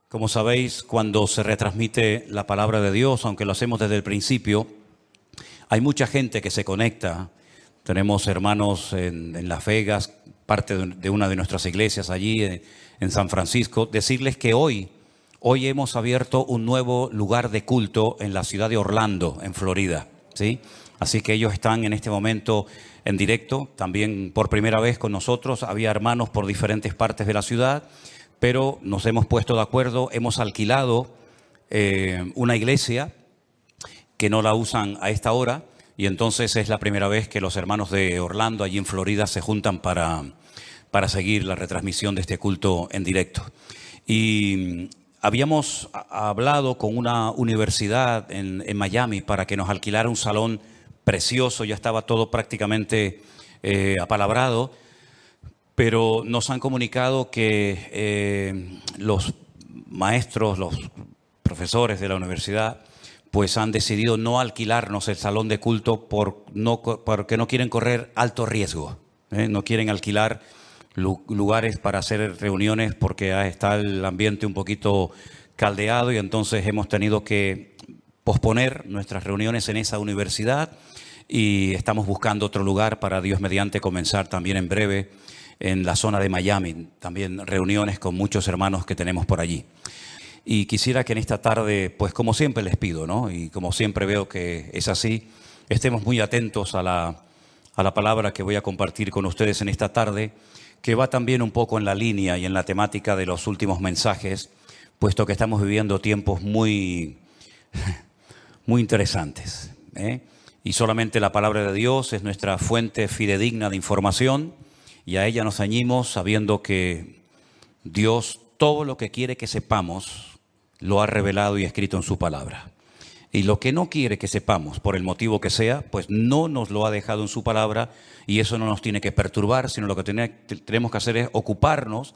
Como sabéis, cuando se retransmite la palabra de Dios, aunque lo hacemos desde el principio, hay mucha gente que se conecta. Tenemos hermanos en Las Vegas, parte de una de nuestras iglesias allí en San Francisco. Decirles que hoy hemos abierto un nuevo lugar de culto en la ciudad de Orlando, en Florida, ¿sí? Así que ellos están en este momento en directo, también por primera vez con nosotros. Había hermanos por diferentes partes de la ciudad, pero nos hemos puesto de acuerdo, hemos alquilado una iglesia que no la usan a esta hora, y entonces es la primera vez que los hermanos de Orlando, allí en Florida, se juntan para seguir la retransmisión de este culto en directo. Y habíamos hablado con una universidad en Miami para que nos alquilara un salón precioso, ya estaba todo prácticamente apalabrado, pero nos han comunicado que los maestros, los profesores de la universidad, pues han decidido no alquilarnos el salón de culto porque no quieren correr alto riesgo. No quieren alquilar lugares para hacer reuniones porque está el ambiente un poquito caldeado, y entonces hemos tenido que posponer nuestras reuniones en esa universidad y estamos buscando otro lugar para, Dios mediante, comenzar también en breve en la zona de Miami, también reuniones con muchos hermanos que tenemos por allí. Y quisiera que en esta tarde, pues como siempre les pido, ¿no? Y como siempre veo que es así, estemos muy atentos a la palabra que voy a compartir con ustedes en esta tarde, que va también un poco en la línea y en la temática de los últimos mensajes, puesto que estamos viviendo tiempos muy interesantes, Y solamente la palabra de Dios es nuestra fuente fidedigna de información, y a ella nos ceñimos sabiendo que Dios todo lo que quiere que sepamos lo ha revelado y escrito en su palabra. Y lo que no quiere que sepamos, por el motivo que sea, pues no nos lo ha dejado en su palabra, y eso no nos tiene que perturbar, sino lo que tenemos que hacer es ocuparnos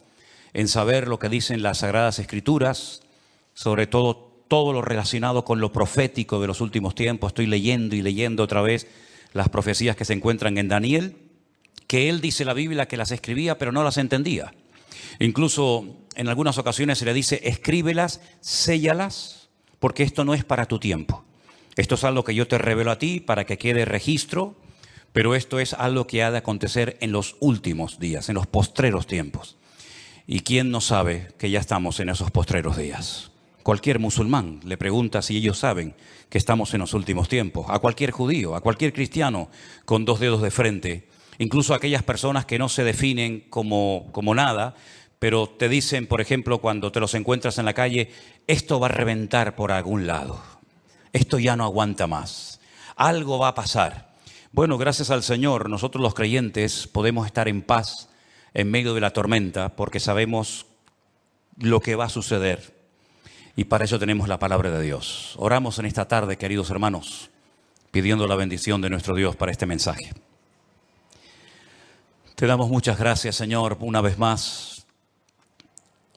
en saber lo que dicen las Sagradas Escrituras, sobre todo lo relacionado con lo profético de los últimos tiempos. Estoy leyendo y leyendo otra vez las profecías que se encuentran en Daniel, que él dice la Biblia que las escribía pero no las entendía. Incluso en algunas ocasiones se le dice: escríbelas, séllalas, porque esto no es para tu tiempo. Esto es algo que yo te revelo a ti para que quede registro, pero esto es algo que ha de acontecer en los últimos días, en los postreros tiempos. ¿Y quién no sabe que ya estamos en esos postreros días? Cualquier musulmán le pregunta si ellos saben que estamos en los últimos tiempos. A cualquier judío, a cualquier cristiano con dos dedos de frente, incluso a aquellas personas que no se definen como nada, pero te dicen, por ejemplo, cuando te los encuentras en la calle: esto va a reventar por algún lado, esto ya no aguanta más, algo va a pasar. Bueno, gracias al Señor, nosotros los creyentes podemos estar en paz en medio de la tormenta, porque sabemos lo que va a suceder, y para eso tenemos la palabra de Dios. Oramos en esta tarde, queridos hermanos, pidiendo la bendición de nuestro Dios para este mensaje. Te damos muchas gracias, Señor, una vez más,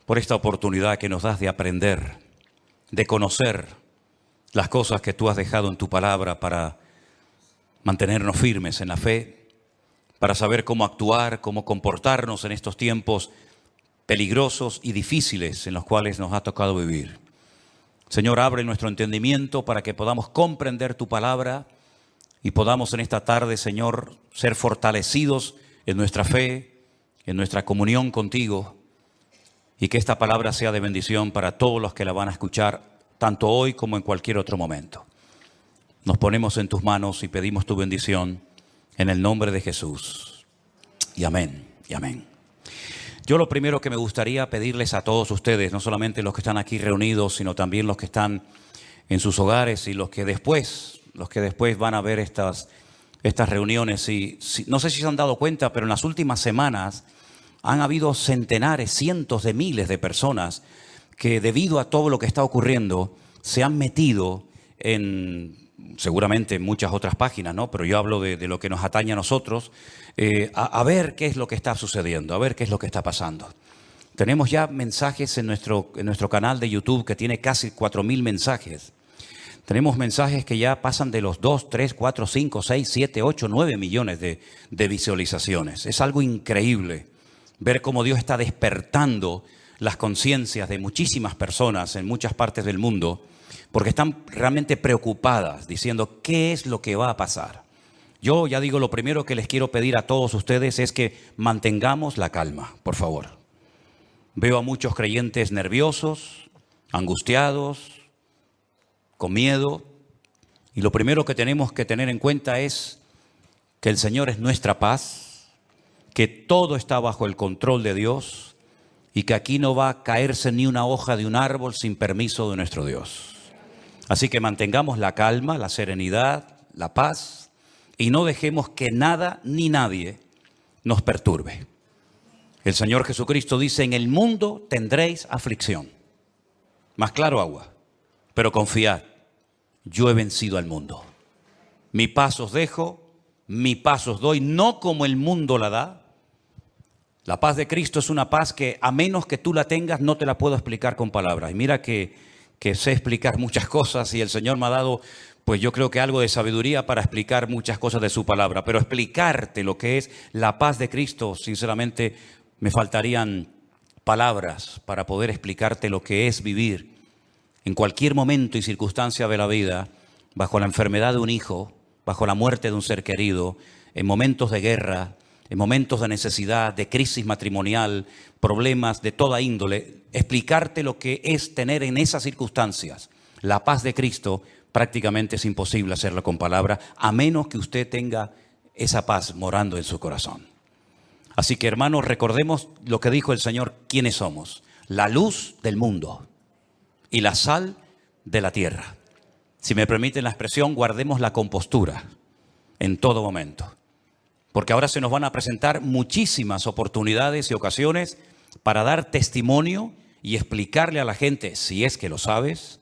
por esta oportunidad que nos das de aprender, de conocer las cosas que tú has dejado en tu palabra para mantenernos firmes en la fe, para saber cómo actuar, cómo comportarnos en estos tiempos peligrosos y difíciles en los cuales nos ha tocado vivir. Señor, abre nuestro entendimiento para que podamos comprender tu palabra y podamos en esta tarde, Señor, ser fortalecidos en nuestra fe, en nuestra comunión contigo, y que esta palabra sea de bendición para todos los que la van a escuchar, tanto hoy como en cualquier otro momento. Nos ponemos en tus manos y pedimos tu bendición en el nombre de Jesús. Y amén, y amén. Yo lo primero que me gustaría pedirles a todos ustedes, no solamente los que están aquí reunidos, sino también los que están en sus hogares y los que después van a ver estas reuniones. No sé si se han dado cuenta, pero en las últimas semanas han habido centenares, cientos de miles de personas que, debido a todo lo que está ocurriendo, se han metido en, seguramente en muchas otras páginas, ¿no? Pero yo hablo de lo que nos atañe a nosotros, a ver qué es lo que está sucediendo, a ver qué es lo que está pasando. Tenemos ya mensajes en nuestro canal de YouTube que tiene casi 4.000 mensajes. Tenemos mensajes que ya pasan de los 2, 3, 4, 5, 6, 7, 8, 9 millones de visualizaciones. Es algo increíble ver cómo Dios está despertando las conciencias de muchísimas personas en muchas partes del mundo, porque están realmente preocupadas, diciendo, ¿qué es lo que va a pasar? Yo ya digo, lo primero que les quiero pedir a todos ustedes es que mantengamos la calma, por favor. Veo a muchos creyentes nerviosos, angustiados, con miedo, y lo primero que tenemos que tener en cuenta es que el Señor es nuestra paz, que todo está bajo el control de Dios y que aquí no va a caerse ni una hoja de un árbol sin permiso de nuestro Dios. Así que mantengamos la calma, la serenidad, la paz y no dejemos que nada ni nadie nos perturbe. El Señor Jesucristo dice, en el mundo tendréis aflicción. Más claro agua, pero confiad, yo he vencido al mundo. Mi paz os dejo, mi paz os doy, no como el mundo la da. La paz de Cristo es una paz que a menos que tú la tengas no te la puedo explicar con palabras. Y mira que sé explicar muchas cosas y el Señor me ha dado, pues yo creo que algo de sabiduría para explicar muchas cosas de su palabra. Pero explicarte lo que es la paz de Cristo, sinceramente me faltarían palabras para poder explicarte lo que es vivir en cualquier momento y circunstancia de la vida, bajo la enfermedad de un hijo, bajo la muerte de un ser querido, en momentos de guerra, en momentos de necesidad, de crisis matrimonial, problemas de toda índole, explicarte lo que es tener en esas circunstancias la paz de Cristo, prácticamente es imposible hacerlo con palabras, a menos que usted tenga esa paz morando en su corazón. Así que, hermanos, recordemos lo que dijo el Señor, quiénes somos: la luz del mundo y la sal de la tierra. Si me permiten la expresión, guardemos la compostura en todo momento. Porque ahora se nos van a presentar muchísimas oportunidades y ocasiones para dar testimonio y explicarle a la gente, si es que lo sabes,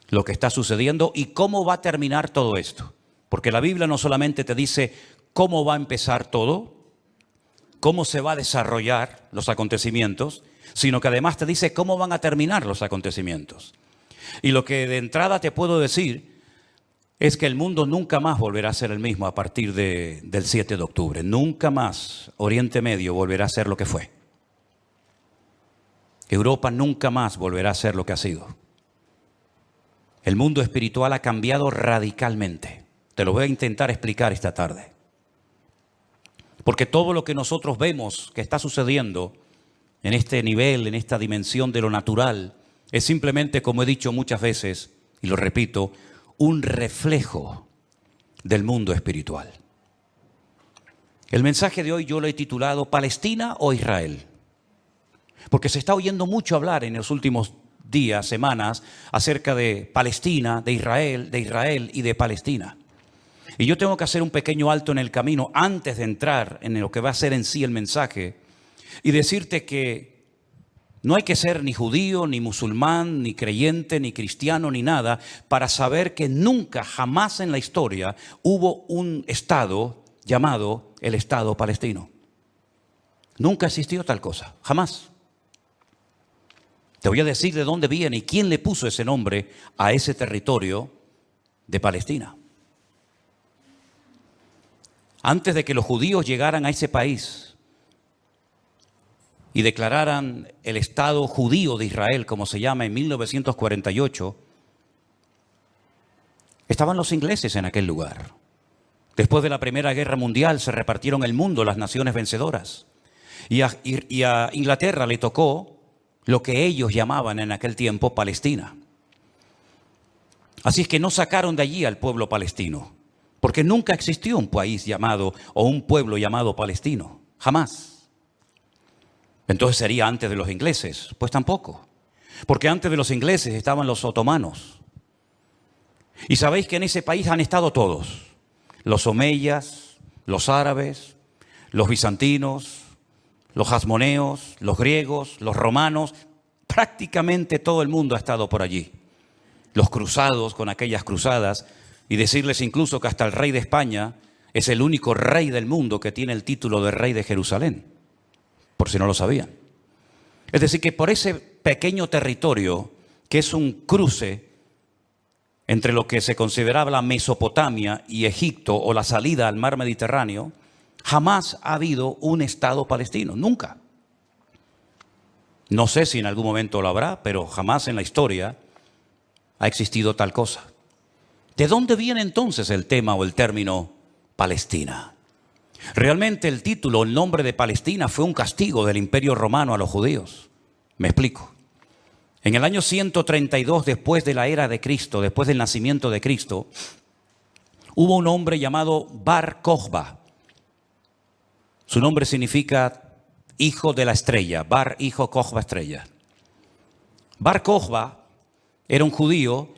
lo que está sucediendo y cómo va a terminar todo esto. Porque la Biblia no solamente te dice cómo va a empezar todo, cómo se va a desarrollar los acontecimientos, sino que además te dice cómo van a terminar los acontecimientos. Y lo que de entrada te puedo decir es que el mundo nunca más volverá a ser el mismo a partir del 7 de octubre. Nunca más Oriente Medio volverá a ser lo que fue. Europa nunca más volverá a ser lo que ha sido. El mundo espiritual ha cambiado radicalmente. Te lo voy a intentar explicar esta tarde. Porque todo lo que nosotros vemos que está sucediendo en este nivel, en esta dimensión de lo natural, es simplemente, como he dicho muchas veces, y lo repito, un reflejo del mundo espiritual. El mensaje de hoy yo lo he titulado ¿Palestina o Israel? Porque se está oyendo mucho hablar en los últimos días, semanas, acerca de Palestina, de Israel y de Palestina. Y yo tengo que hacer un pequeño alto en el camino antes de entrar en lo que va a ser en sí el mensaje y decirte que no hay que ser ni judío, ni musulmán, ni creyente, ni cristiano, ni nada, para saber que nunca, jamás en la historia hubo un Estado llamado el Estado palestino. Nunca existió tal cosa, jamás. Te voy a decir de dónde viene y quién le puso ese nombre a ese territorio de Palestina. Antes de que los judíos llegaran a ese país y declararan el Estado judío de Israel, como se llama, en 1948, estaban los ingleses en aquel lugar. Después de la Primera Guerra Mundial se repartieron el mundo las naciones vencedoras. Y a Inglaterra le tocó lo que ellos llamaban en aquel tiempo Palestina. Así es que no sacaron de allí al pueblo palestino, porque nunca existió un país llamado o un pueblo llamado palestino, jamás. Entonces sería antes de los ingleses, pues tampoco, porque antes de los ingleses estaban los otomanos. Y sabéis que en ese país han estado todos, los omeyas, los árabes, los bizantinos, los hasmoneos, los griegos, los romanos, prácticamente todo el mundo ha estado por allí. Los cruzados con aquellas cruzadas, y decirles incluso que hasta el rey de España es el único rey del mundo que tiene el título de rey de Jerusalén, por si no lo sabían. Es decir, que por ese pequeño territorio, que es un cruce entre lo que se consideraba la Mesopotamia y Egipto o la salida al mar Mediterráneo, jamás ha habido un Estado palestino, nunca. No sé si en algún momento lo habrá, pero jamás en la historia ha existido tal cosa. ¿De dónde viene entonces el tema o el término Palestina? Realmente el título, el nombre de Palestina fue un castigo del Imperio Romano a los judíos. Me explico. En el año 132 después de la era de Cristo, después del nacimiento de Cristo, hubo un hombre llamado Bar Kokhba. Su nombre significa hijo de la estrella, Bar, hijo, Kokhba, estrella. Bar Kokhba era un judío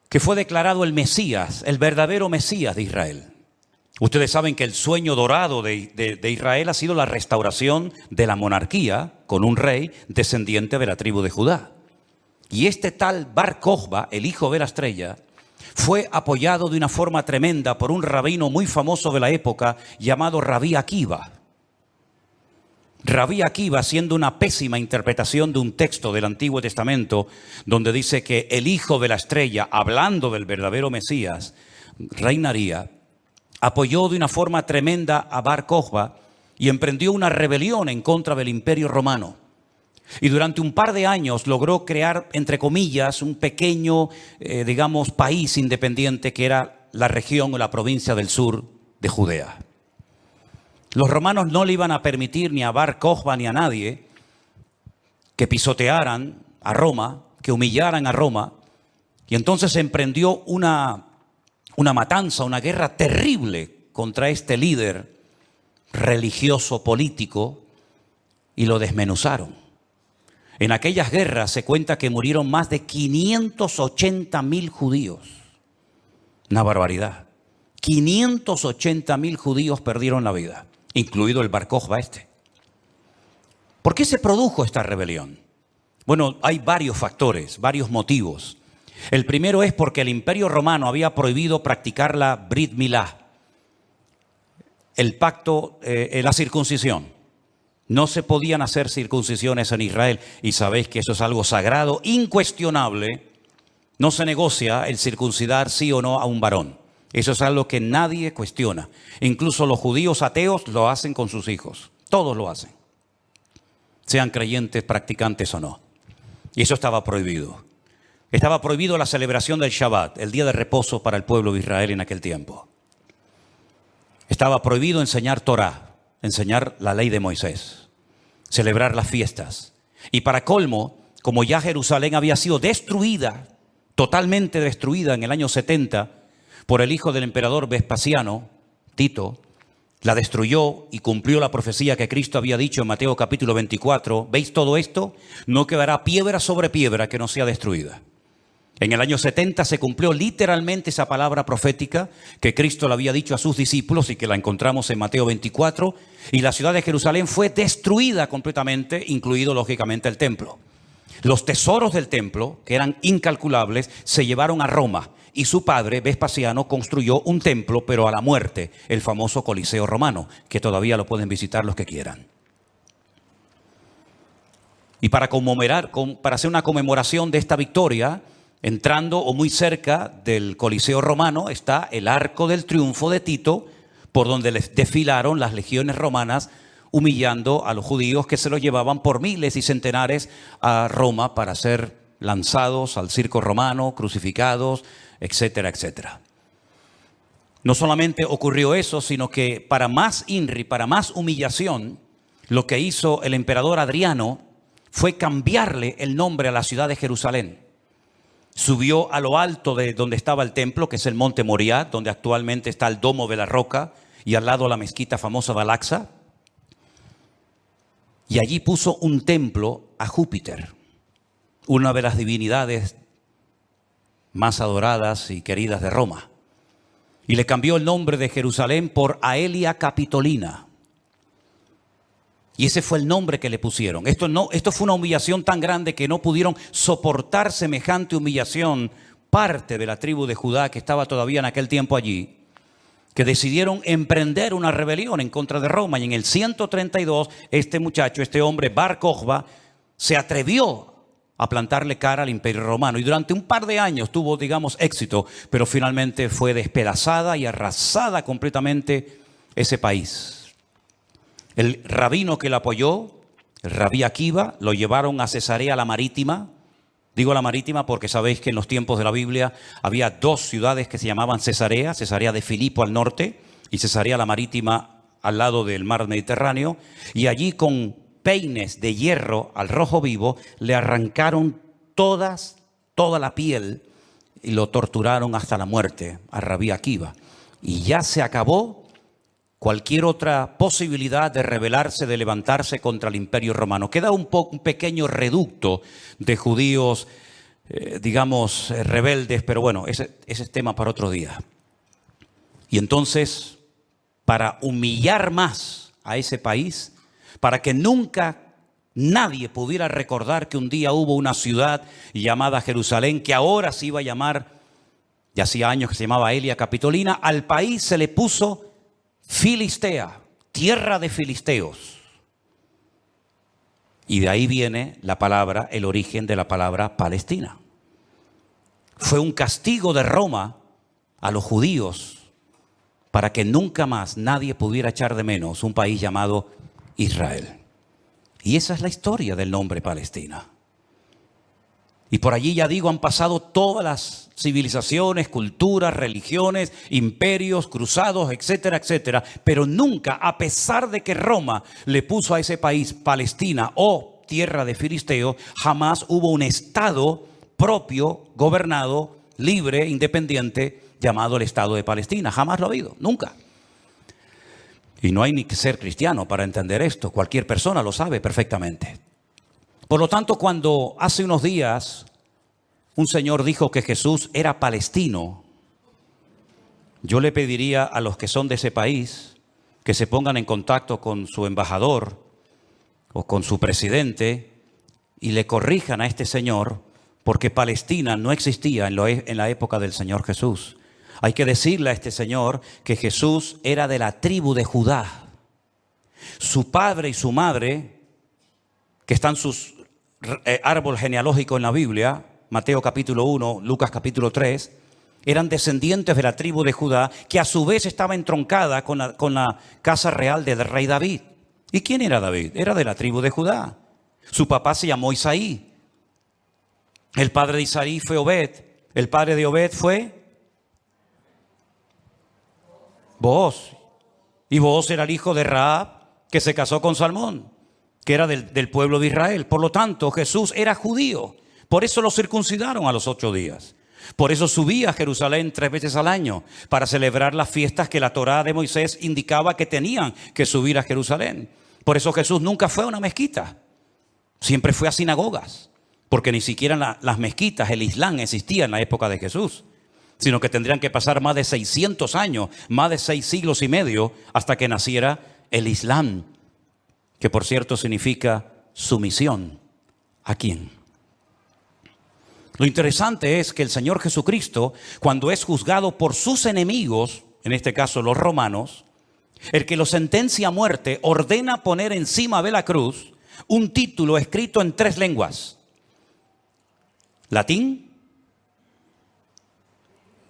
que fue declarado el Mesías, el verdadero Mesías de Israel. Ustedes saben que el sueño dorado de Israel ha sido la restauración de la monarquía con un rey descendiente de la tribu de Judá. Y este tal Bar Kokhba, el hijo de la estrella, fue apoyado de una forma tremenda por un rabino muy famoso de la época llamado Rabí Akiva. Rabí Akiva, haciendo una pésima interpretación de un texto del Antiguo Testamento donde dice que el hijo de la estrella, hablando del verdadero Mesías, reinaría, apoyó de una forma tremenda a Bar Kokhba y emprendió una rebelión en contra del Imperio Romano. Y durante un par de años logró crear, entre comillas, un pequeño, país independiente que era la región o la provincia del sur de Judea. Los romanos no le iban a permitir ni a Bar Kokhba ni a nadie que pisotearan a Roma, que humillaran a Roma. Y entonces emprendió una matanza, una guerra terrible contra este líder religioso político y lo desmenuzaron. En aquellas guerras se cuenta que murieron más de 580.000 judíos. Una barbaridad. 580.000 judíos perdieron la vida, incluido el Bar Kokhba este. ¿Por qué se produjo esta rebelión? Bueno, hay varios factores, varios motivos. El primero es porque el Imperio Romano había prohibido practicar la Brit Milá, el pacto, la circuncisión. No se podían hacer circuncisiones en Israel y sabéis que eso es algo sagrado, incuestionable. No se negocia el circuncidar sí o no a un varón. Eso es algo que nadie cuestiona. Incluso los judíos ateos lo hacen con sus hijos. Todos lo hacen. Sean creyentes, practicantes o no. Y eso estaba prohibido. Estaba prohibido la celebración del Shabbat, el día de reposo para el pueblo de Israel en aquel tiempo. Estaba prohibido enseñar Torah, enseñar la ley de Moisés, celebrar las fiestas. Y para colmo, como ya Jerusalén había sido destruida, totalmente destruida en el año 70 por el hijo del emperador Vespasiano, Tito, la destruyó y cumplió la profecía que Cristo había dicho en Mateo capítulo 24. ¿Veis todo esto? No quedará piedra sobre piedra que no sea destruida. En el año 70 se cumplió literalmente esa palabra profética que Cristo le había dicho a sus discípulos y que la encontramos en Mateo 24. Y la ciudad de Jerusalén fue destruida completamente, incluido lógicamente el templo. Los tesoros del templo, que eran incalculables, se llevaron a Roma. Y su padre, Vespasiano, construyó un templo, pero a la muerte, el famoso Coliseo Romano, que todavía lo pueden visitar los que quieran. Y para hacer una conmemoración de esta victoria, entrando o muy cerca del Coliseo Romano está el Arco del Triunfo de Tito, por donde les desfilaron las legiones romanas, humillando a los judíos que se los llevaban por miles y centenares a Roma para ser lanzados al circo romano, crucificados, etcétera, etcétera. No solamente ocurrió eso, sino que para más INRI, para más humillación, lo que hizo el emperador Adriano fue cambiarle el nombre a la ciudad de Jerusalén. Subió a lo alto de donde estaba el templo, que es el monte Moriah, donde actualmente está el Domo de la Roca, y al lado la mezquita famosa de Al-Aqsa. Y allí puso un templo a Júpiter, una de las divinidades más adoradas y queridas de Roma. Y le cambió el nombre de Jerusalén por Aelia Capitolina. Y ese fue el nombre que le pusieron. Esto fue una humillación tan grande que no pudieron soportar semejante humillación parte de la tribu de Judá que estaba todavía en aquel tiempo allí, que decidieron emprender una rebelión en contra de Roma. Y en el 132, este hombre, Bar Kokhba, se atrevió a plantarle cara al Imperio Romano. Y durante un par de años tuvo, éxito, pero finalmente fue despedazada y arrasada completamente ese país. El rabino que la apoyó Rabí Akiva lo llevaron a Cesarea la Marítima. Digo la Marítima porque sabéis que en los tiempos de la Biblia había dos ciudades que se llamaban Cesarea, Cesarea de Filipo al norte y Cesarea la Marítima al lado del mar Mediterráneo. Y allí con peines de hierro al rojo vivo le arrancaron toda la piel y lo torturaron hasta la muerte a Rabí Akiva. Y ya se acabó cualquier otra posibilidad de rebelarse, de levantarse contra el Imperio Romano. Queda un pequeño reducto de judíos, rebeldes, pero bueno, ese es tema para otro día. Y entonces, para humillar más a ese país, para que nunca nadie pudiera recordar que un día hubo una ciudad llamada Jerusalén, que ahora se iba a llamar, ya hacía años que se llamaba Elia Capitolina, al país se le puso Filistea, tierra de filisteos. Y de ahí viene la palabra, el origen de la palabra Palestina. Fue un castigo de Roma a los judíos para que nunca más nadie pudiera echar de menos un país llamado Israel. Y esa es la historia del nombre Palestina. Y por allí, ya digo, han pasado todas las civilizaciones, culturas, religiones, imperios, cruzados, etcétera, etcétera. Pero nunca, a pesar de que Roma le puso a ese país Palestina o tierra de filisteos, jamás hubo un estado propio, gobernado, libre, independiente, llamado el Estado de Palestina. Jamás lo ha habido, nunca. Y no hay ni que ser cristiano para entender esto. Cualquier persona lo sabe perfectamente. Por lo tanto, cuando hace unos días un señor dijo que Jesús era palestino, yo le pediría a los que son de ese país que se pongan en contacto con su embajador o con su presidente y le corrijan a este señor, porque Palestina no existía en la época del Señor Jesús. Hay que decirle a este señor que Jesús era de la tribu de Judá. Su padre y su madre, que están sus árbol genealógico en la Biblia, Mateo capítulo 1, Lucas capítulo 3, eran descendientes de la tribu de Judá, que a su vez estaba entroncada con la casa real del rey David. ¿Y quién era David? Era de la tribu de Judá. Su papá se llamó Isaí. El padre de Isaí fue Obed. El padre de Obed fue Booz. Y Booz era el hijo de Rahab, que se casó con Salmón, que era del pueblo de Israel. Por lo tanto, Jesús era judío. Por eso lo circuncidaron a los 8 días. Por eso subía a Jerusalén 3 veces al año, para celebrar las fiestas que la Torá de Moisés indicaba que tenían que subir a Jerusalén. Por eso Jesús nunca fue a una mezquita. Siempre fue a sinagogas. Porque ni siquiera las mezquitas, el Islam, existía en la época de Jesús. Sino que tendrían que pasar más de 600 años, más de 6 siglos y medio, hasta que naciera el Islam. Que por cierto significa sumisión. ¿A quién? Lo interesante es que el Señor Jesucristo, cuando es juzgado por sus enemigos, en este caso los romanos, el que lo sentencia a muerte, ordena poner encima de la cruz un título escrito en 3 lenguas: latín,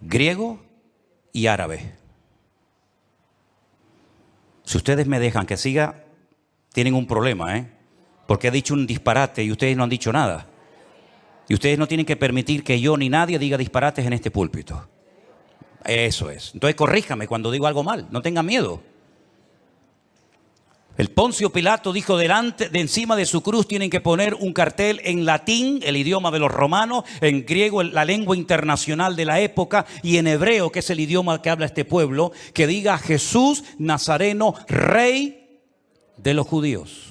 griego y árabe. Si ustedes me dejan que siga, tienen un problema, porque he dicho un disparate y ustedes no han dicho nada. Y ustedes no tienen que permitir que yo ni nadie diga disparates en este púlpito. Eso es. Entonces corríjame cuando digo algo mal, no tengan miedo. El Poncio Pilato dijo: de encima de su cruz tienen que poner un cartel en latín, el idioma de los romanos, en griego, la lengua internacional de la época, y en hebreo, que es el idioma que habla este pueblo, que diga: Jesús Nazareno, rey de los judíos.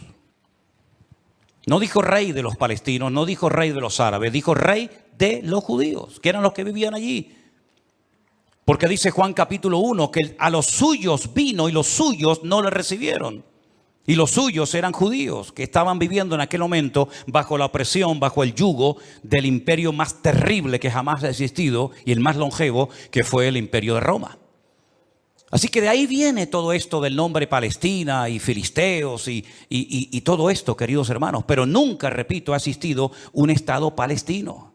No dijo rey de los palestinos, no dijo rey de los árabes, dijo rey de los judíos, que eran los que vivían allí. Porque dice Juan capítulo 1 que a los suyos vino y los suyos no le recibieron. Y los suyos eran judíos que estaban viviendo en aquel momento bajo la opresión, bajo el yugo del imperio más terrible que jamás ha existido y el más longevo, que fue el imperio de Roma. Así que de ahí viene todo esto del nombre Palestina y filisteos y todo esto, queridos hermanos. Pero nunca, repito, ha existido un Estado palestino.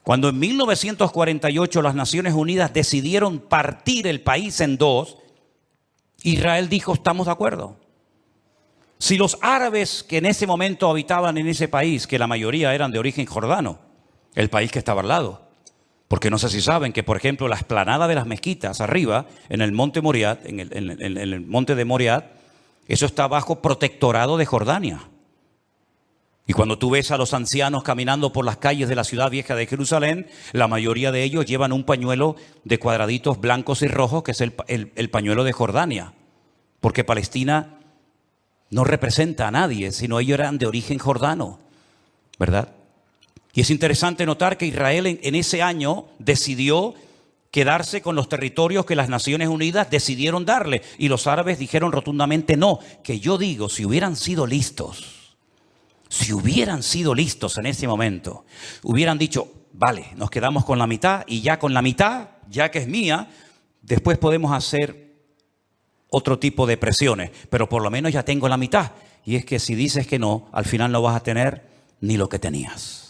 Cuando en 1948 las Naciones Unidas decidieron partir el país en 2, Israel dijo: estamos de acuerdo. Si los árabes que en ese momento habitaban en ese país, que la mayoría eran de origen jordano, el país que estaba al lado, porque no sé si saben que, por ejemplo, la explanada de las mezquitas arriba, en el monte Moriat, en el monte de Moriat, eso está bajo protectorado de Jordania. Y cuando tú ves a los ancianos caminando por las calles de la ciudad vieja de Jerusalén, la mayoría de ellos llevan un pañuelo de cuadraditos blancos y rojos, que es el pañuelo de Jordania. Porque Palestina no representa a nadie, sino ellos eran de origen jordano, ¿verdad? Y es interesante notar que Israel en ese año decidió quedarse con los territorios que las Naciones Unidas decidieron darle. Y los árabes dijeron rotundamente no. Que yo digo, si hubieran sido listos en ese momento, hubieran dicho, vale, nos quedamos con la mitad y ya con la mitad, ya que es mía, después podemos hacer otro tipo de presiones, pero por lo menos ya tengo la mitad. Y es que si dices que no, al final no vas a tener ni lo que tenías.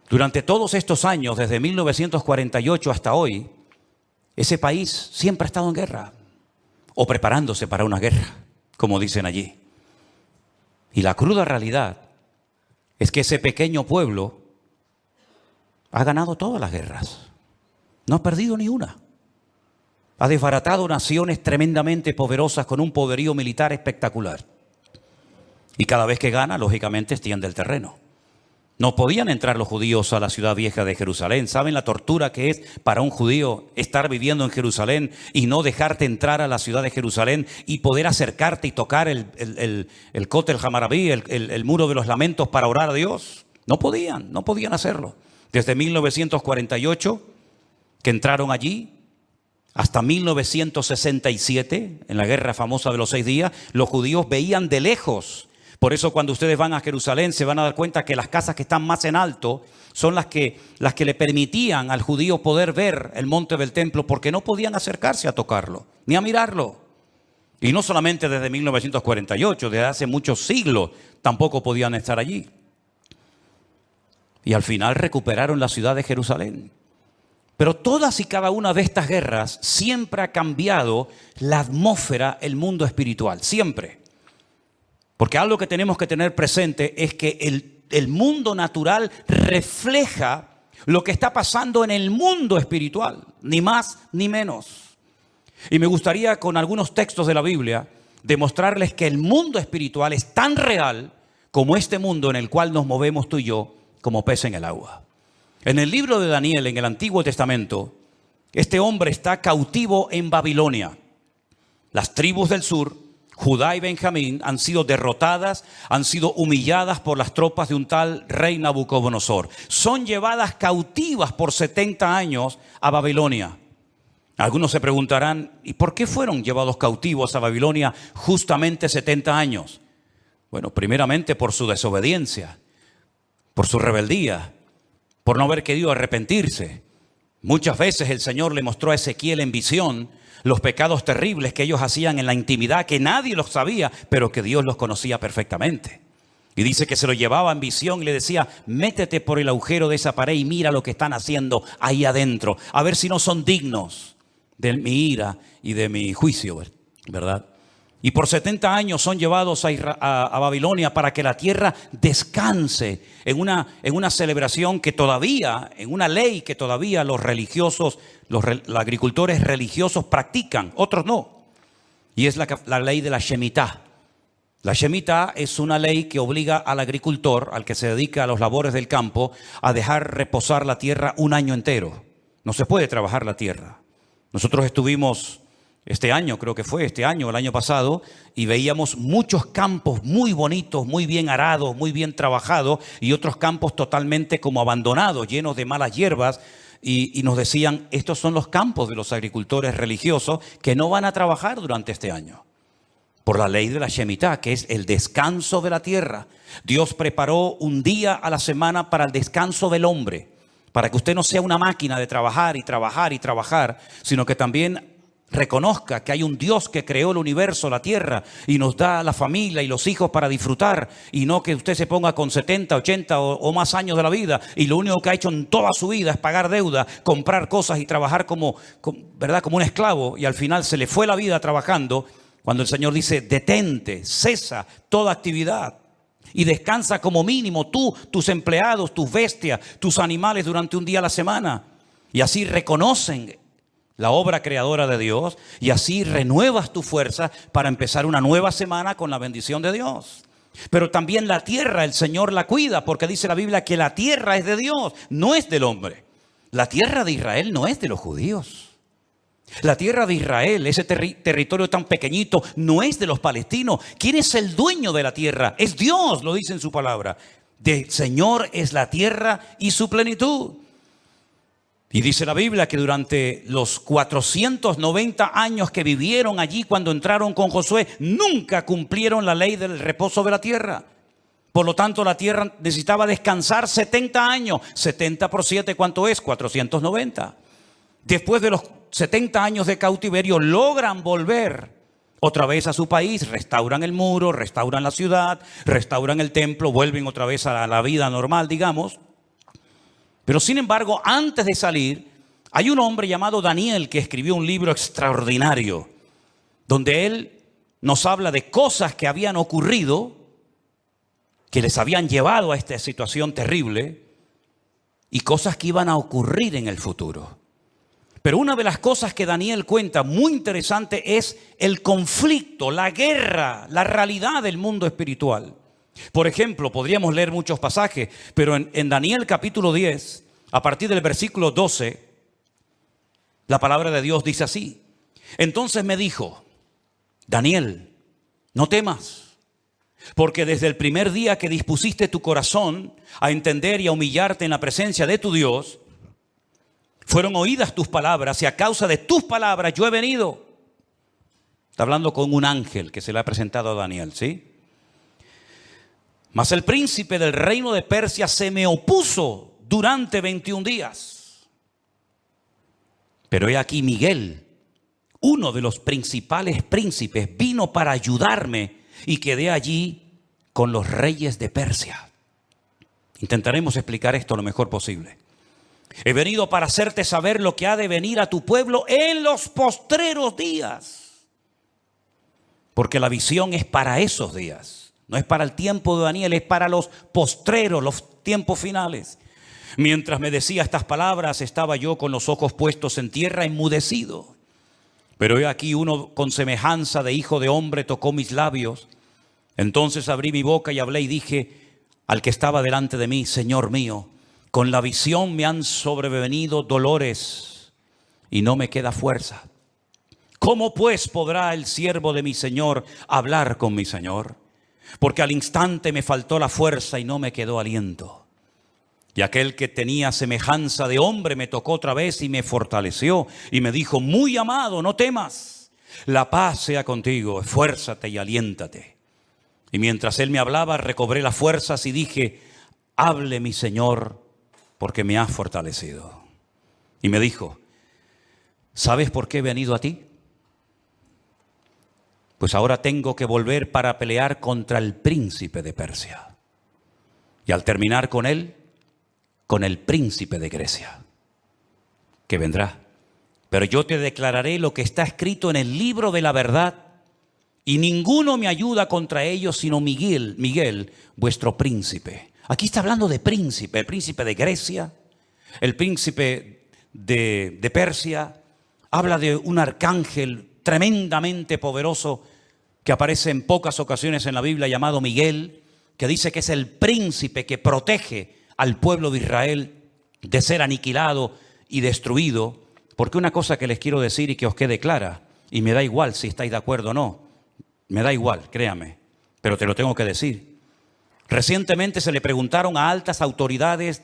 Durante todos estos años, desde 1948 hasta hoy, ese país siempre ha estado en guerra, o preparándose para una guerra, como dicen allí. Y la cruda realidad es que ese pequeño pueblo ha ganado todas las guerras. No ha perdido ni una. Ha desbaratado naciones tremendamente poderosas con un poderío militar espectacular. Y cada vez que gana, lógicamente, extiende el terreno. No podían entrar los judíos a la ciudad vieja de Jerusalén. ¿Saben la tortura que es para un judío estar viviendo en Jerusalén y no dejarte entrar a la ciudad de Jerusalén y poder acercarte y tocar el Kotel Hamarabí, el muro de los lamentos para orar a Dios? No podían hacerlo. Desde 1948, que entraron allí, hasta 1967, en la guerra famosa de los 6 días, los judíos veían de lejos. Por eso cuando ustedes van a Jerusalén se van a dar cuenta que las casas que están más en alto son las que le permitían al judío poder ver el monte del templo, porque no podían acercarse a tocarlo, ni a mirarlo. Y no solamente desde 1948, desde hace muchos siglos tampoco podían estar allí. Y al final recuperaron la ciudad de Jerusalén. Pero todas y cada una de estas guerras siempre ha cambiado la atmósfera, el mundo espiritual, siempre. Porque algo que tenemos que tener presente es que el mundo natural refleja lo que está pasando en el mundo espiritual, ni más ni menos. Y me gustaría con algunos textos de la Biblia demostrarles que el mundo espiritual es tan real como este mundo en el cual nos movemos tú y yo como pez en el agua. En el libro de Daniel, en el Antiguo Testamento, este hombre está cautivo en Babilonia. Las tribus del sur, Judá y Benjamín, han sido derrotadas, han sido humilladas por las tropas de un tal rey Nabucodonosor. Son llevadas cautivas por 70 años a Babilonia. Algunos se preguntarán, ¿y por qué fueron llevados cautivos a Babilonia justamente 70 años? Bueno, primeramente por su desobediencia, por su rebeldía, por no haber querido arrepentirse. Muchas veces el Señor le mostró a Ezequiel en visión los pecados terribles que ellos hacían en la intimidad, que nadie los sabía, pero que Dios los conocía perfectamente. Y dice que se lo llevaba en visión y le decía, métete por el agujero de esa pared y mira lo que están haciendo ahí adentro, a ver si no son dignos de mi ira y de mi juicio, ¿verdad? Y por 70 años son llevados a Babilonia para que la tierra descanse en una celebración que todavía, en una ley que todavía los religiosos, los agricultores religiosos practican, otros no. Y es la ley de la Shemitah. La Shemitah es una ley que obliga al agricultor, al que se dedica a los labores del campo, a dejar reposar la tierra un año entero. No se puede trabajar la tierra. Nosotros estuvimos este año, creo que fue este año, el año pasado, y veíamos muchos campos muy bonitos, muy bien arados, muy bien trabajados, y otros campos totalmente como abandonados, llenos de malas hierbas, y nos decían, estos son los campos de los agricultores religiosos que no van a trabajar durante este año. Por la ley de la Shemitah, que es el descanso de la tierra. Dios preparó un día a la semana para el descanso del hombre, para que usted no sea una máquina de trabajar y trabajar y trabajar, sino que también reconozca que hay un Dios que creó el universo, la tierra, y nos da la familia y los hijos para disfrutar, y no que usted se ponga con 70, 80 o más años de la vida y lo único que ha hecho en toda su vida es pagar deuda, comprar cosas y trabajar ¿verdad? Como un esclavo, y al final se le fue la vida trabajando Cuando el Señor dice, detente, cesa toda actividad y descansa como mínimo tú, tus empleados, tus bestias, tus animales durante un día a la semana. Y así reconocen la obra creadora de Dios y así renuevas tu fuerza para empezar una nueva semana con la bendición de Dios. Pero también la tierra, el Señor la cuida, porque dice la Biblia que la tierra es de Dios, no es del hombre. La tierra de Israel no es de los judíos. La tierra de Israel, ese territorio tan pequeñito, no es de los palestinos. ¿Quién es el dueño de la tierra? Es Dios, lo dice en su palabra. Del Señor es la tierra y su plenitud. Y dice la Biblia que durante los 490 años que vivieron allí cuando entraron con Josué, nunca cumplieron la ley del reposo de la tierra. Por lo tanto, la tierra necesitaba descansar 70 años. 70 por 7, ¿cuánto es? 490. Después de los 70 años de cautiverio, logran volver otra vez a su país, restauran el muro, restauran la ciudad, restauran el templo, vuelven otra vez a la vida normal, digamos. Pero sin embargo, antes de salir, hay un hombre llamado Daniel que escribió un libro extraordinario, donde él nos habla de cosas que habían ocurrido, que les habían llevado a esta situación terrible, y cosas que iban a ocurrir en el futuro. Pero una de las cosas que Daniel cuenta muy interesante es el conflicto, la guerra, la realidad del mundo espiritual. Por ejemplo, podríamos leer muchos pasajes, pero en Daniel capítulo 10, a partir del versículo 12, la palabra de Dios dice así. Entonces me dijo, Daniel, no temas, porque desde el primer día que dispusiste tu corazón a entender y a humillarte en la presencia de tu Dios, fueron oídas tus palabras y a causa de tus palabras yo he venido. Está hablando con un ángel que se le ha presentado a Daniel, ¿sí? Mas el príncipe del reino de Persia se me opuso durante 21 días. Pero he aquí Miguel, uno de los principales príncipes, vino para ayudarme y quedé allí con los reyes de Persia. Intentaremos explicar esto lo mejor posible. He venido para hacerte saber lo que ha de venir a tu pueblo en los postreros días. Porque la visión es para esos días. No es para el tiempo de Daniel, es para los postreros, los tiempos finales. Mientras me decía estas palabras, estaba yo con los ojos puestos en tierra, enmudecido. Pero he aquí uno con semejanza de hijo de hombre tocó mis labios. Entonces abrí mi boca y hablé y dije al que estaba delante de mí, Señor mío, con la visión me han sobrevenido dolores y no me queda fuerza. ¿Cómo pues podrá el siervo de mi Señor hablar con mi Señor? Porque al instante me faltó la fuerza y no me quedó aliento. Y aquel que tenía semejanza de hombre me tocó otra vez y me fortaleció y me dijo, muy amado, no temas, la paz sea contigo, esfuérzate y aliéntate. Y mientras él me hablaba, recobré las fuerzas y dije, hable mi Señor, porque me has fortalecido. Y me dijo, ¿sabes por qué he venido a ti? Pues ahora tengo que volver para pelear contra el príncipe de Persia. Y al terminar con él, con el príncipe de Grecia, que vendrá. Pero yo te declararé lo que está escrito en el libro de la verdad, y ninguno me ayuda contra ellos sino Miguel, vuestro príncipe. Aquí está hablando de príncipe, el príncipe de Grecia, el príncipe de Persia. Habla de un arcángel tremendamente poderoso que aparece en pocas ocasiones en la Biblia llamado Miguel, que dice que es el príncipe que protege al pueblo de Israel de ser aniquilado y destruido. Porque una cosa que les quiero decir y que os quede clara, y me da igual si estáis de acuerdo o no, me da igual, créame, pero te lo tengo que decir. Recientemente se le preguntaron a altas autoridades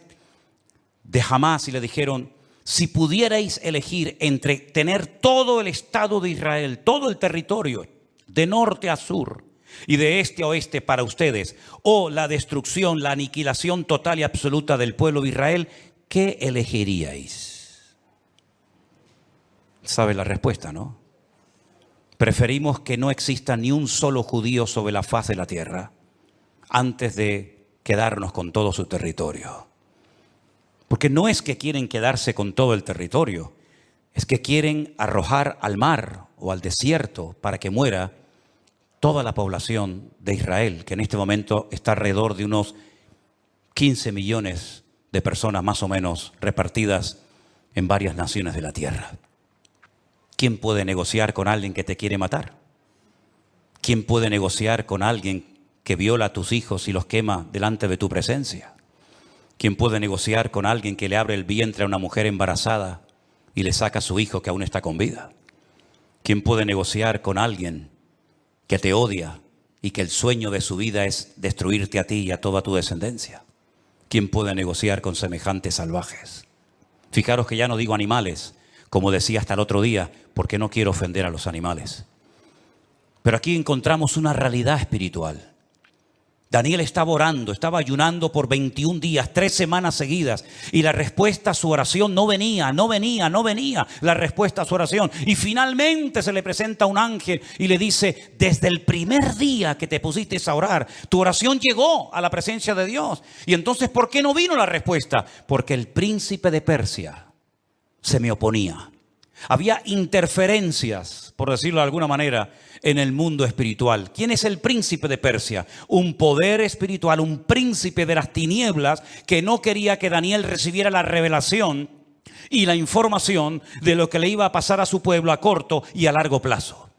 de Hamás y le dijeron, si pudierais elegir entre tener todo el Estado de Israel, todo el territorio, de norte a sur y de este a oeste para ustedes, o la destrucción, la aniquilación total y absoluta del pueblo de Israel, ¿qué elegiríais? ¿Sabe la respuesta, no? Preferimos que no exista ni un solo judío sobre la faz de la tierra antes de quedarnos con todo su territorio. Porque no es que quieren quedarse con todo el territorio, es que quieren arrojar al mar o al desierto para que muera toda la población de Israel, que en este momento está alrededor de unos 15 millones de personas más o menos repartidas en varias naciones de la tierra. ¿Quién puede negociar con alguien que te quiere matar? ¿Quién puede negociar con alguien que viola a tus hijos y los quema delante de tu presencia? ¿Quién puede negociar con alguien que le abre el vientre a una mujer embarazada y le saca a su hijo que aún está con vida? ¿Quién puede negociar con alguien que te odia y que el sueño de su vida es destruirte a ti y a toda tu descendencia? ¿Quién puede negociar con semejantes salvajes? Fijaros que ya no digo animales, como decía hasta el otro día, porque no quiero ofender a los animales. Pero aquí encontramos una realidad espiritual. Daniel estaba orando, estaba ayunando por 21 días, 3 semanas seguidas, y la respuesta a su oración no venía la respuesta a su oración. Y finalmente se le presenta un ángel y le dice: desde el primer día que te pusiste a orar, tu oración llegó a la presencia de Dios. Y entonces, ¿por qué no vino la respuesta? Porque el príncipe de Persia se me oponía. Había interferencias, por decirlo de alguna manera, en el mundo espiritual. ¿Quién es el príncipe de Persia? Un poder espiritual, un príncipe de las tinieblas que no quería que Daniel recibiera la revelación y la información de lo que le iba a pasar a su pueblo a corto y a largo plazo.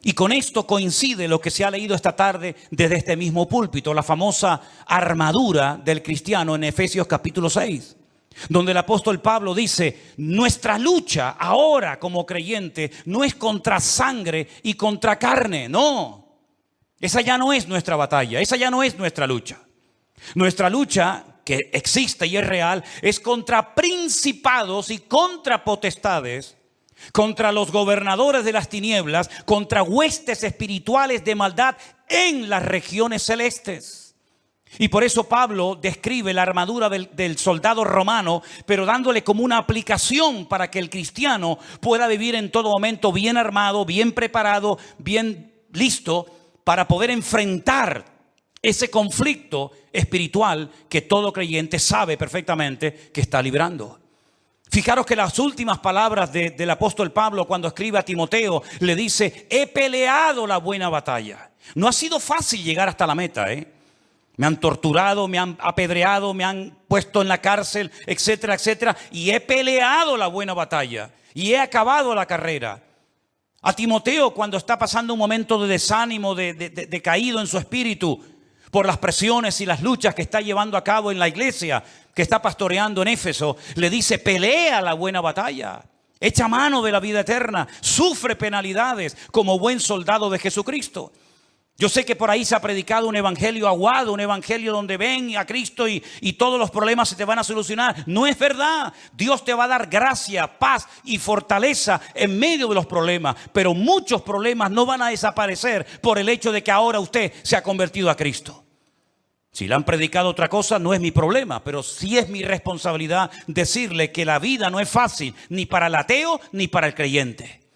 Y con esto coincide lo que se ha leído esta tarde desde este mismo púlpito, la famosa armadura del cristiano en Efesios capítulo 6. Donde el apóstol Pablo dice: nuestra lucha ahora como creyente no es contra sangre y contra carne, no. Esa ya no es nuestra batalla, esa ya no es nuestra lucha. Nuestra lucha, que existe y es real, es contra principados y contra potestades, contra los gobernadores de las tinieblas, contra huestes espirituales de maldad en las regiones celestes. Y por eso Pablo describe la armadura del soldado romano, pero dándole como una aplicación para que el cristiano pueda vivir en todo momento bien armado, bien preparado, bien listo para poder enfrentar ese conflicto espiritual que todo creyente sabe perfectamente que está librando. Fijaros que las últimas palabras del apóstol Pablo cuando escribe a Timoteo le dice: he peleado la buena batalla. No ha sido fácil llegar hasta la meta, Me han torturado, me han apedreado, me han puesto en la cárcel, etcétera, etcétera. Y he peleado la buena batalla y he acabado la carrera. A Timoteo, cuando está pasando un momento de desánimo, de caído en su espíritu por las presiones y las luchas que está llevando a cabo en la iglesia que está pastoreando en Éfeso, le dice: pelea la buena batalla, echa mano de la vida eterna, sufre penalidades como buen soldado de Jesucristo. Yo sé que por ahí se ha predicado un evangelio aguado, un evangelio donde ven a Cristo y todos los problemas se te van a solucionar. No es verdad. Dios te va a dar gracia, paz y fortaleza en medio de los problemas. Pero muchos problemas no van a desaparecer por el hecho de que ahora usted se ha convertido a Cristo. Si le han predicado otra cosa, no es mi problema, pero sí es mi responsabilidad decirle que la vida no es fácil, ni para el ateo ni para el creyente.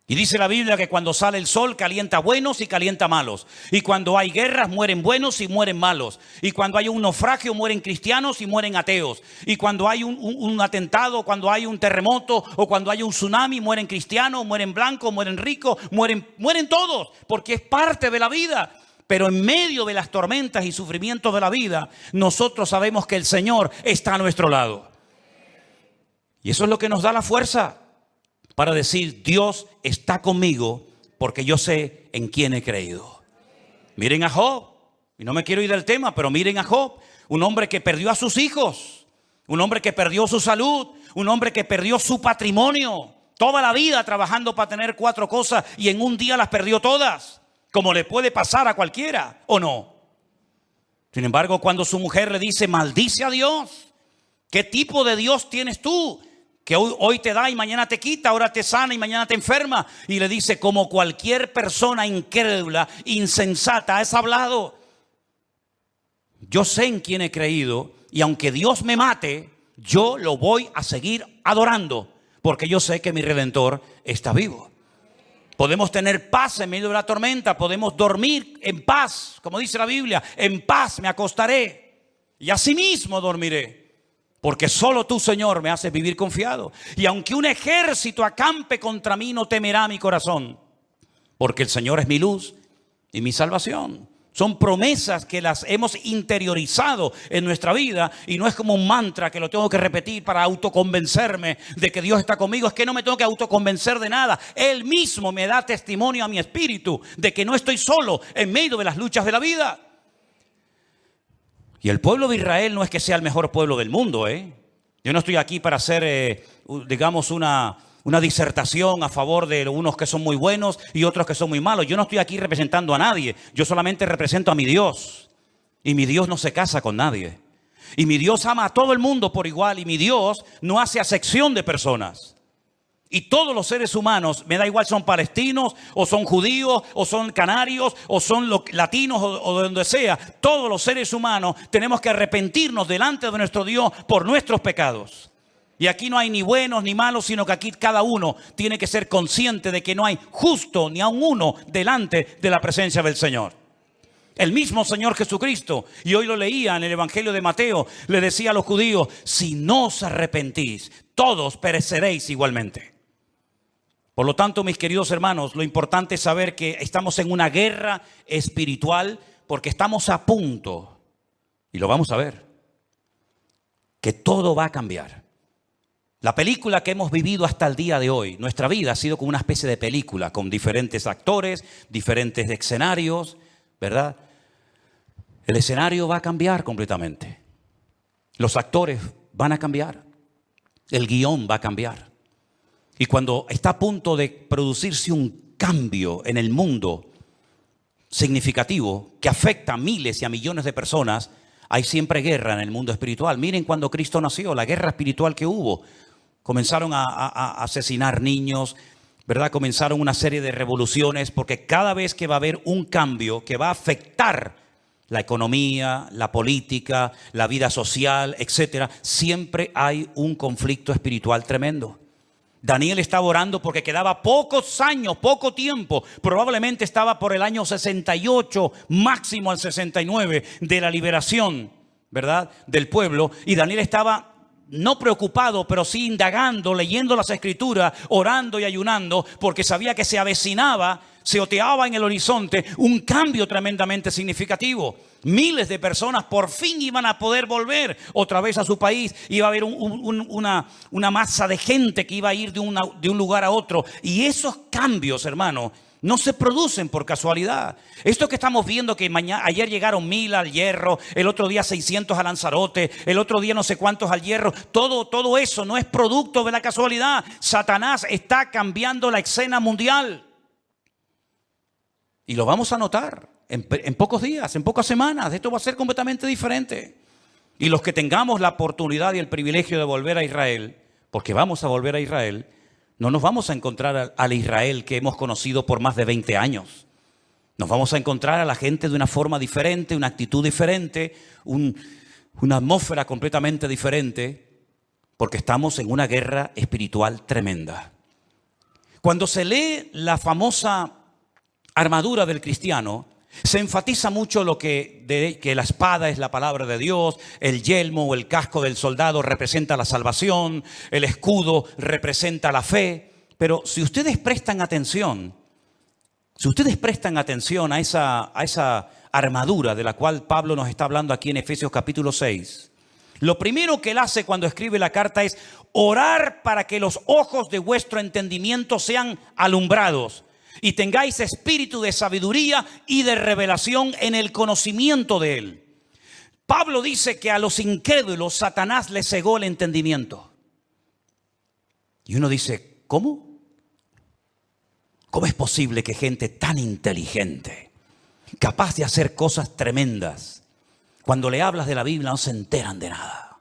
Y dice la Biblia que cuando sale el sol calienta buenos y calienta malos. Y cuando hay guerras mueren buenos y mueren malos. Y cuando hay un naufragio mueren cristianos y mueren ateos. Y cuando hay un atentado, cuando hay un terremoto o cuando hay un tsunami, mueren cristianos, mueren blancos, mueren ricos, mueren todos. Porque es parte de la vida. Pero en medio de las tormentas y sufrimientos de la vida, nosotros sabemos que el Señor está a nuestro lado. Y eso es lo que nos da la fuerza para decir: Dios está conmigo porque yo sé en quién he creído. Miren a Job, y no me quiero ir del tema, pero miren a Job, un hombre que perdió a sus hijos, un hombre que perdió su salud, un hombre que perdió su patrimonio, toda la vida trabajando para tener 4 cosas y en un día las perdió todas, como le puede pasar a cualquiera, ¿o no? Sin embargo, cuando su mujer le dice: maldice a Dios, ¿qué tipo de Dios tienes tú? Que hoy te da y mañana te quita, ahora te sana y mañana te enferma. Y le dice: como cualquier persona incrédula, insensata, has hablado. Yo sé en quién he creído y aunque Dios me mate, yo lo voy a seguir adorando, porque yo sé que mi Redentor está vivo. Podemos tener paz en medio de la tormenta, podemos dormir en paz, como dice la Biblia: en paz me acostaré y asimismo dormiré. Porque solo tú, Señor, me haces vivir confiado. Y aunque un ejército acampe contra mí, no temerá mi corazón. Porque el Señor es mi luz y mi salvación. Son promesas que las hemos interiorizado en nuestra vida y no es como un mantra que lo tengo que repetir para autoconvencerme de que Dios está conmigo. Es que no me tengo que autoconvencer de nada. Él mismo me da testimonio a mi espíritu de que no estoy solo en medio de las luchas de la vida. Y el pueblo de Israel no es que sea el mejor pueblo del mundo, Yo no estoy aquí para hacer, digamos, una disertación a favor de unos que son muy buenos y otros que son muy malos. Yo no estoy aquí representando a nadie. Yo solamente represento a mi Dios. Y mi Dios no se casa con nadie. Y mi Dios ama a todo el mundo por igual. Y mi Dios no hace acepción de personas. Y todos los seres humanos, me da igual son palestinos, o son judíos, o son canarios, o son latinos, o de donde sea. Todos los seres humanos tenemos que arrepentirnos delante de nuestro Dios por nuestros pecados. Y aquí no hay ni buenos ni malos, sino que aquí cada uno tiene que ser consciente de que no hay justo ni aun uno delante de la presencia del Señor. El mismo Señor Jesucristo, y hoy lo leía en el Evangelio de Mateo, le decía a los judíos: si no os arrepentís, todos pereceréis igualmente. Por lo tanto, mis queridos hermanos, lo importante es saber que estamos en una guerra espiritual porque estamos a punto, y lo vamos a ver, que todo va a cambiar. La película que hemos vivido hasta el día de hoy, nuestra vida ha sido como una especie de película con diferentes actores, diferentes escenarios, ¿verdad? El escenario va a cambiar completamente. Los actores van a cambiar. El guión va a cambiar. Y cuando está a punto de producirse un cambio en el mundo significativo que afecta a miles y a millones de personas, hay siempre guerra en el mundo espiritual. Miren cuando Cristo nació, la guerra espiritual que hubo. Comenzaron a asesinar niños, ¿verdad? Comenzaron una serie de revoluciones porque cada vez que va a haber un cambio que va a afectar la economía, la política, la vida social, etcétera, siempre hay un conflicto espiritual tremendo. Daniel estaba orando porque quedaba pocos años, poco tiempo, probablemente estaba por el año 68, máximo al 69 de la liberación, ¿verdad?, del pueblo, y Daniel estaba no preocupado, pero sí indagando, leyendo las escrituras, orando y ayunando, porque sabía que se avecinaba, se oteaba en el horizonte un cambio tremendamente significativo. Miles de personas por fin iban a poder volver otra vez a su país. Iba a haber una masa de gente que iba a ir de un lugar a otro. Y esos cambios, hermano, no se producen por casualidad. Esto que estamos viendo, que ayer llegaron 1000 al Hierro, el otro día 600 a Lanzarote, el otro día no sé cuántos al Hierro, todo eso no es producto de la casualidad. Satanás está cambiando la escena mundial. Y lo vamos a notar en pocos días, en pocas semanas. Esto va a ser completamente diferente. Y los que tengamos la oportunidad y el privilegio de volver a Israel, porque vamos a volver a Israel, no nos vamos a encontrar al Israel que hemos conocido por más de 20 años. Nos vamos a encontrar a la gente de una forma diferente, una actitud diferente, una atmósfera completamente diferente, porque estamos en una guerra espiritual tremenda. Cuando se lee la famosa armadura del cristiano, se enfatiza mucho que la espada es la palabra de Dios, el yelmo o el casco del soldado representa la salvación, el escudo representa la fe. Pero si ustedes prestan atención a esa armadura de la cual Pablo nos está hablando aquí en Efesios capítulo 6, lo primero que él hace cuando escribe la carta es orar para que los ojos de vuestro entendimiento sean alumbrados y tengáis espíritu de sabiduría y de revelación en el conocimiento de Él. Pablo dice que a los incrédulos Satanás les cegó el entendimiento. Y uno dice, ¿cómo? ¿Cómo es posible que gente tan inteligente, capaz de hacer cosas tremendas, cuando le hablas de la Biblia no se enteran de nada?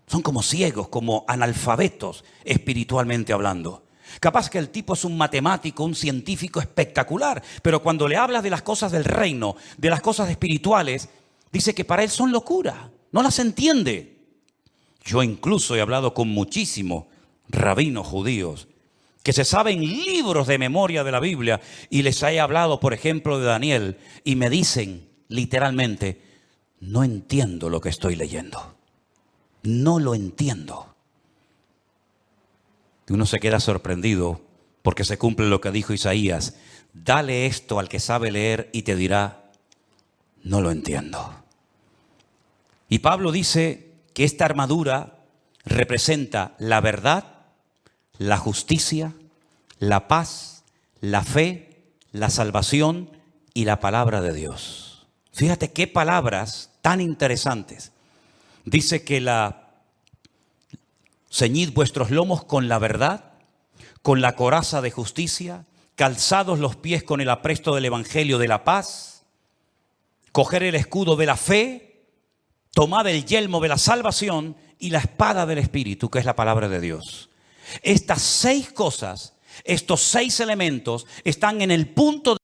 Son como ciegos, como analfabetos espiritualmente hablando. Capaz que el tipo es un matemático, un científico espectacular, pero cuando le hablas de las cosas del reino, de las cosas espirituales, dice que para él son locura, no las entiende. Yo incluso he hablado con muchísimos rabinos judíos que se saben libros de memoria de la Biblia y les he hablado, por ejemplo, de Daniel y me dicen literalmente, no entiendo lo que estoy leyendo, no lo entiendo. Y uno se queda sorprendido porque se cumple lo que dijo Isaías. Dale esto al que sabe leer y te dirá, no lo entiendo. Y Pablo dice que esta armadura representa la verdad, la justicia, la paz, la fe, la salvación y la palabra de Dios. Fíjate qué palabras tan interesantes. Dice que ceñid vuestros lomos con la verdad, con la coraza de justicia, calzados los pies con el apresto del evangelio de la paz, coger el escudo de la fe, tomad el yelmo de la salvación y la espada del Espíritu, que es la palabra de Dios. Estas 6 cosas, estos 6 elementos están en el punto